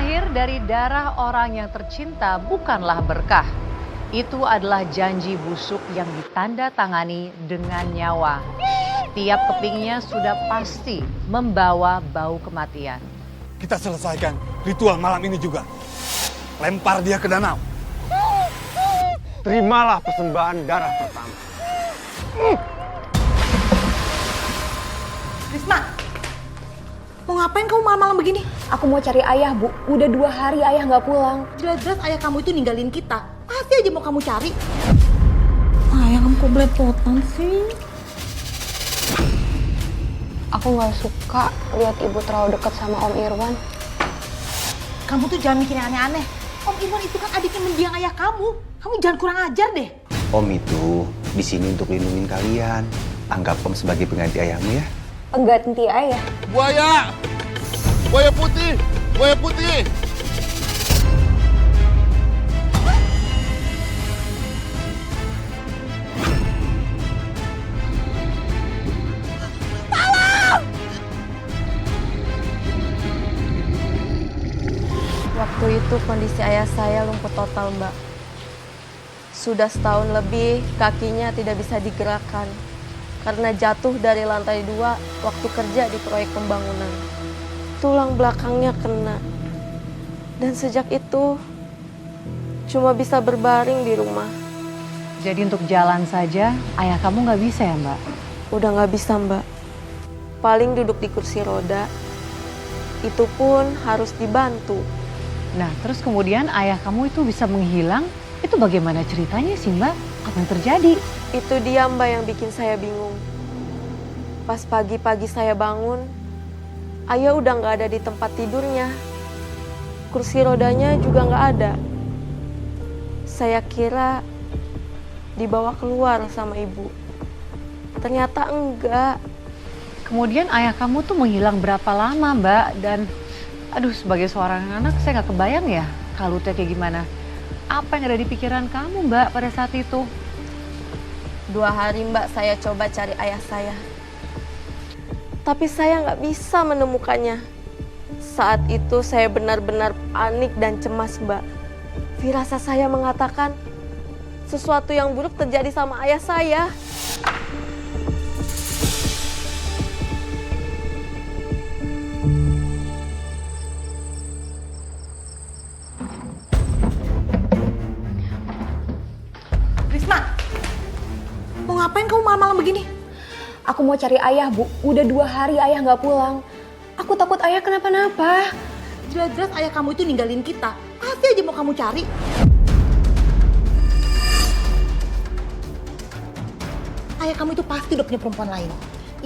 lahir dari darah orang yang tercinta bukanlah berkah. Itu adalah janji busuk yang ditanda tangani dengan nyawa. Tiap kepingnya sudah pasti membawa bau kematian. Kita selesaikan ritual malam ini juga. Lempar dia ke danau. Terimalah persembahan darah pertama. Risma, mau ngapain kamu malam-malam begini? Aku mau cari ayah, Bu. Udah 2 hari ayah nggak pulang. Jelas-jelas ayah kamu itu ninggalin kita. Pasti aja mau kamu cari. Ayah kamu kok belepotan sih? Aku nggak suka lihat ibu terlalu dekat sama Om Irwan. Kamu tuh jangan mikir yang aneh-aneh. Om Irwan itu kan adiknya mendiang ayah kamu. Kamu jangan kurang ajar deh. Om itu di sini untuk lindungin kalian. Anggap Om sebagai pengganti ayahmu ya. Pengganti ayah. Buaya! Buaya putih! Buaya putih! Waktu itu kondisi ayah saya lumpuh total, Mbak. Sudah setahun lebih kakinya tidak bisa digerakkan karena jatuh dari lantai 2 waktu kerja di proyek pembangunan. Tulang belakangnya kena. Dan sejak itu cuma bisa berbaring di rumah. Jadi untuk jalan saja ayah kamu nggak bisa ya Mbak? Udah nggak bisa, Mbak. Paling duduk di kursi roda. Itu pun harus dibantu. Nah terus kemudian ayah kamu itu bisa menghilang, itu bagaimana ceritanya sih Mbak? Apa yang terjadi? Itu dia, Mbak, yang bikin saya bingung. Pas pagi-pagi saya bangun, ayah udah nggak ada di tempat tidurnya. Kursi rodanya juga nggak ada. Saya kira dibawa keluar sama ibu. Ternyata enggak. Kemudian ayah kamu tuh menghilang berapa lama Mbak? Dan aduh sebagai seorang anak saya nggak kebayang ya kalutnya kayak gimana. Apa yang ada di pikiran kamu Mbak pada saat itu? 2 hari, Mbak, saya coba cari ayah saya. Tapi saya nggak bisa menemukannya. Saat itu saya benar-benar panik dan cemas, Mbak. Firasat saya mengatakan sesuatu yang buruk terjadi sama ayah saya. Risma, mau ngapain kamu malam-malam begini? Aku mau cari ayah, Bu. Udah 2 hari ayah nggak pulang. Aku takut ayah kenapa-napa. Jelas-jelas ayah kamu itu ninggalin kita. Pasti aja mau kamu cari. Ayah kamu itu pasti udah punya perempuan lain.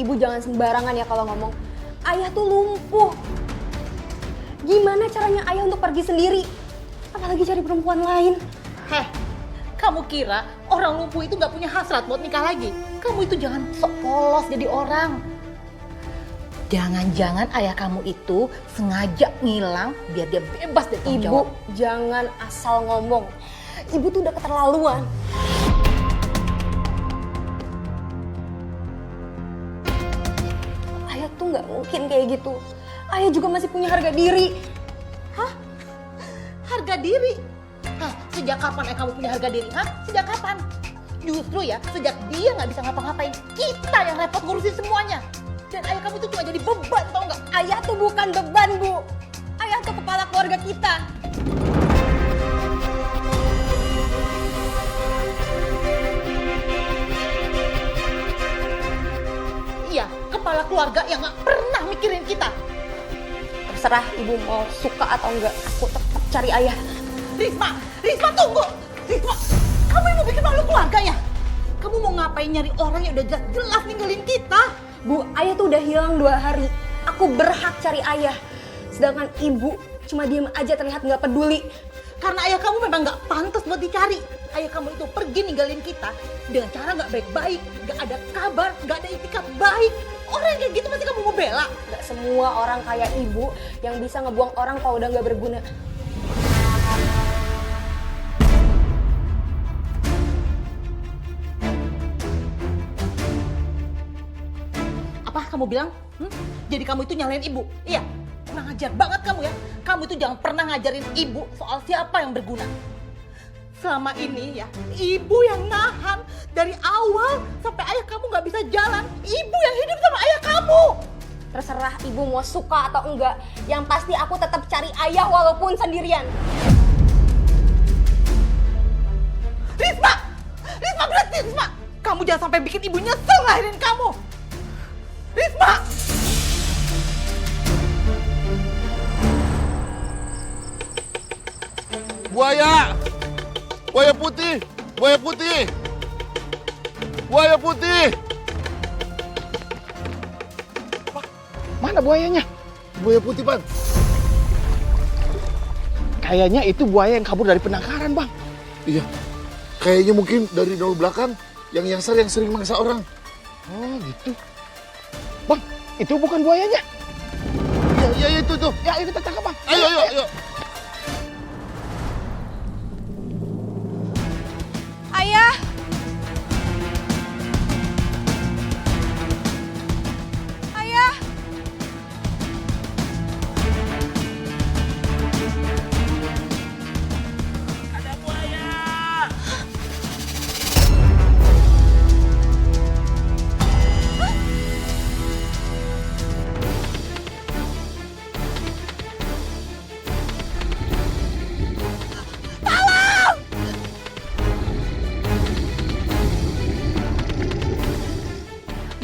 Ibu jangan sembarangan ya kalau ngomong. Ayah tuh lumpuh. Gimana caranya ayah untuk pergi sendiri? Apalagi cari perempuan lain. Heh, kamu kira orang lumpuh itu nggak punya hasrat buat nikah lagi? Kamu itu jangan sok polos jadi orang. Jangan-jangan ayah kamu itu sengaja ngilang biar dia bebas dari tanggung Ibu, jawab. jangan asal ngomong. Ibu tuh udah keterlaluan. Ayah tuh nggak mungkin kayak gitu. Ayah juga masih punya harga diri. Hah? Harga diri? Hah, sejak kapan ayah kamu punya harga diri? Hah? Sejak kapan? Justru ya, sejak dia nggak bisa ngapa-ngapain, kita yang repot ngurusin semuanya. Dan ayah kamu itu cuma jadi beban, tau nggak? Ayah tuh bukan beban, Bu. Ayah tuh kepala keluarga kita. Iya, kepala keluarga yang nggak pernah mikirin kita. Terserah ibu mau suka atau enggak, aku tetap cari ayah. Risma, Risma tunggu! Risma, kamu yang mau bikin malu keluarga ya? Kamu mau ngapain nyari orang yang udah jelas ninggalin kita? Bu, ayah tuh udah hilang 2 hari. Aku berhak cari ayah. Sedangkan ibu cuma diem aja terlihat nggak peduli. Karena ayah kamu memang nggak pantas buat dicari. Ayah kamu itu pergi ninggalin kita dengan cara nggak baik-baik, nggak ada kabar, nggak ada itikat baik. Orang yang kayak gitu pasti kamu mau bela. Nggak semua orang kayak ibu yang bisa ngebuang orang kalau udah nggak berguna. Apa kamu bilang? Jadi kamu itu nyalain ibu? Iya. Kurang ajar banget kamu ya. Kamu itu jangan pernah ngajarin ibu soal siapa yang berguna. Selama ini ya, ibu yang nahan dari awal sampai ayah kamu nggak bisa jalan. Ibu yang hidup sama ayah kamu. Terserah ibu mau suka atau enggak. Yang pasti aku tetap cari ayah walaupun sendirian. Risma! Risma berhenti, Risma! Kamu jangan sampai bikin ibu nyesel ngelahirin kamu. Risma! Buaya! Buaya putih! Buaya putih! Buaya putih! Mana buayanya? Buaya putih, Pan. Kayaknya itu buaya yang kabur dari penangkaran, Bang. Iya. Kayaknya mungkin dari daun belakang yang nyasar yang sering mangsa orang. Oh, gitu. Bang, itu bukan buayanya. Iya, itu tuh. Ya, ayo kita tangkap, Bang. Ayo. Ayah! Ayah!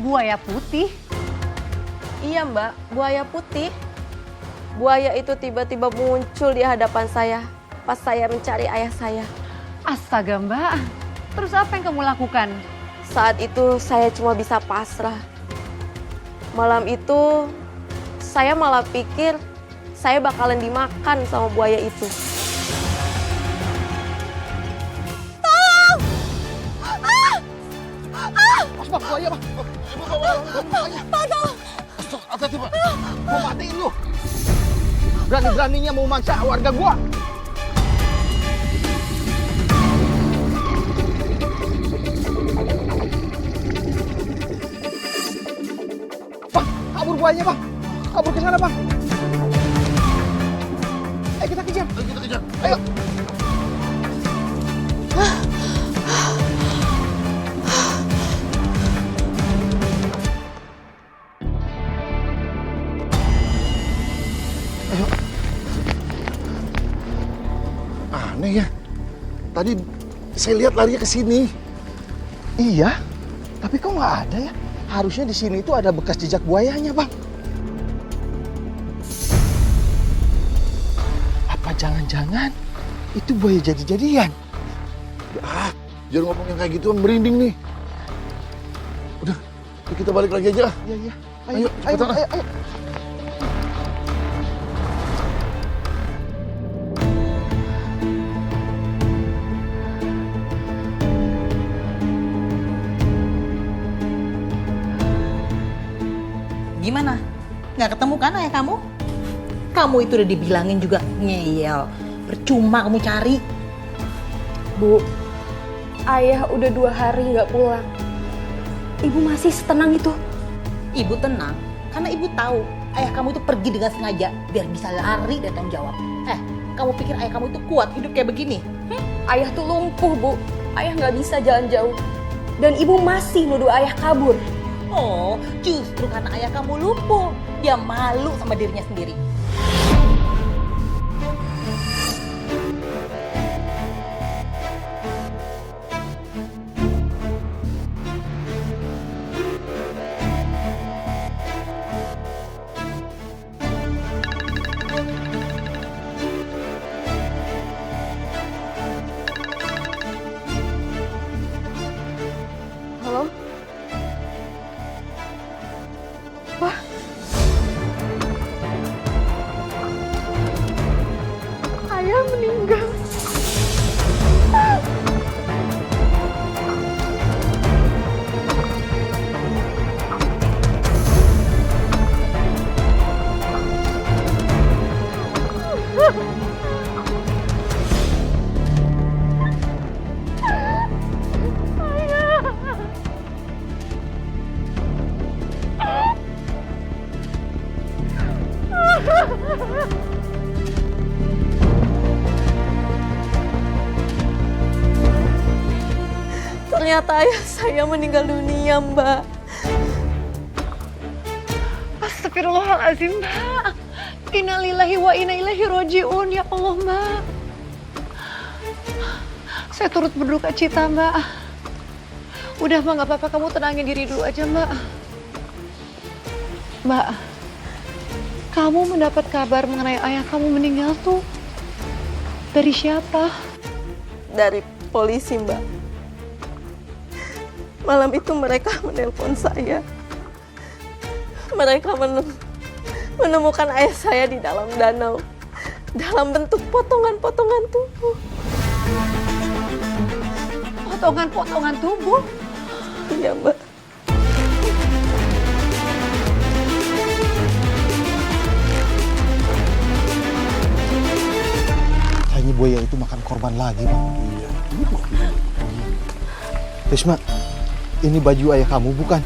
Buaya putih? Iya mbak, buaya putih. Buaya itu tiba-tiba muncul di hadapan saya pas saya mencari ayah saya. Astaga Mbak, terus apa yang kamu lakukan? Saat itu saya cuma bisa pasrah. Malam itu saya malah pikir saya bakalan dimakan sama buaya itu. Mas, Bang, buaya, Bang. Hati-hati, Pak. Gua matiin lu. Berani-beraninya mau maksa warga gua. Bang, kabur buayanya, Bang. Kabur ke sana, Bang. Ayo kita kejar. Ayo kita kejar. Ayo. Aneh ya. Tadi saya lihat larinya ke sini. Iya, tapi kok nggak ada ya? Harusnya di sini itu ada bekas jejak buayanya, Bang. Apa jangan-jangan itu buaya jadi-jadian? Ah, jangan ngomong yang kayak gituan, merinding nih. Udah, yuk kita balik lagi aja. Iya, iya. Ayo, cepetan, ayo, ayo. Gimana? Nggak ketemu kan ayah kamu? Kamu itu udah dibilangin juga ngeyel. Percuma kamu cari. Bu, ayah udah 2 hari nggak pulang. Ibu masih setenang itu. Ibu tenang, karena ibu tahu ayah kamu itu pergi dengan sengaja biar bisa lari dari tanggung jawab. Kamu pikir ayah kamu itu kuat hidup kayak begini? Ayah tuh lumpuh, Bu. Ayah nggak bisa jalan jauh. Dan ibu masih nuduh ayah kabur. Oh, justru karena ayah kamu lumpuh, dia malu sama dirinya sendiri. Halo? Wah. Ternyata ayah saya meninggal dunia, Mbak. Astagfirullahaladzim, Mbak. Innalillahi wa inna ilaihi roji'un. Ya Allah, Mbak. Saya turut berduka cita, Mbak. Udah, Mbak, nggak apa-apa. Kamu tenangin diri dulu aja, Mbak. Mbak, kamu mendapat kabar mengenai ayah kamu meninggal tuh dari siapa? Dari polisi, Mbak. Malam itu mereka menelpon saya. Mereka menemukan ayah saya di dalam danau dalam bentuk potongan-potongan tubuh. Potongan-potongan tubuh? Iya, Mbak. Kayaknya buaya itu makan korban lagi, Bang. Iya. Risma, ini baju ayah kamu bukan?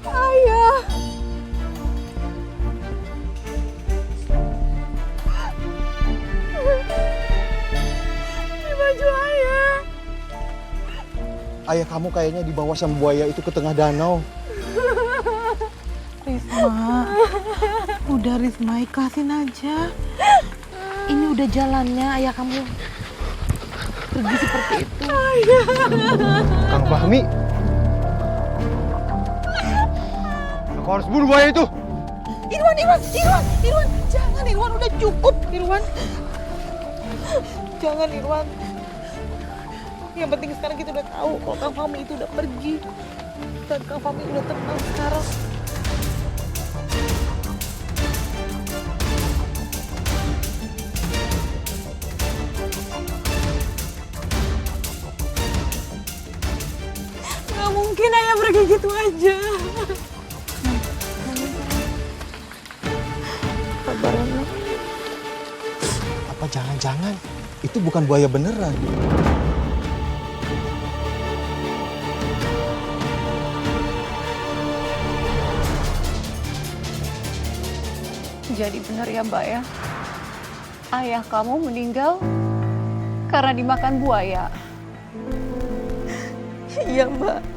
Ayah. Ini baju ayah. Ayah kamu kayaknya dibawa sama buaya itu ke tengah danau. Risma, udah Risma, ikhlasin aja. Ini udah jalannya ayah kamu pergi seperti itu. Kang Fahmi. Aku harus bunuh buaya itu. Irwan, jangan Irwan, udah cukup Irwan. Jangan Irwan. Yang penting sekarang kita udah tahu kalau Kang Fahmi itu udah pergi. Dan Kang Fahmi udah tenang sekarang. Gak mungkin ayah pergi gitu aja. Apa jangan-jangan itu bukan buaya beneran? Jadi benar ya, Mbak ya? Ayah kamu meninggal karena dimakan buaya. Iya, Mbak.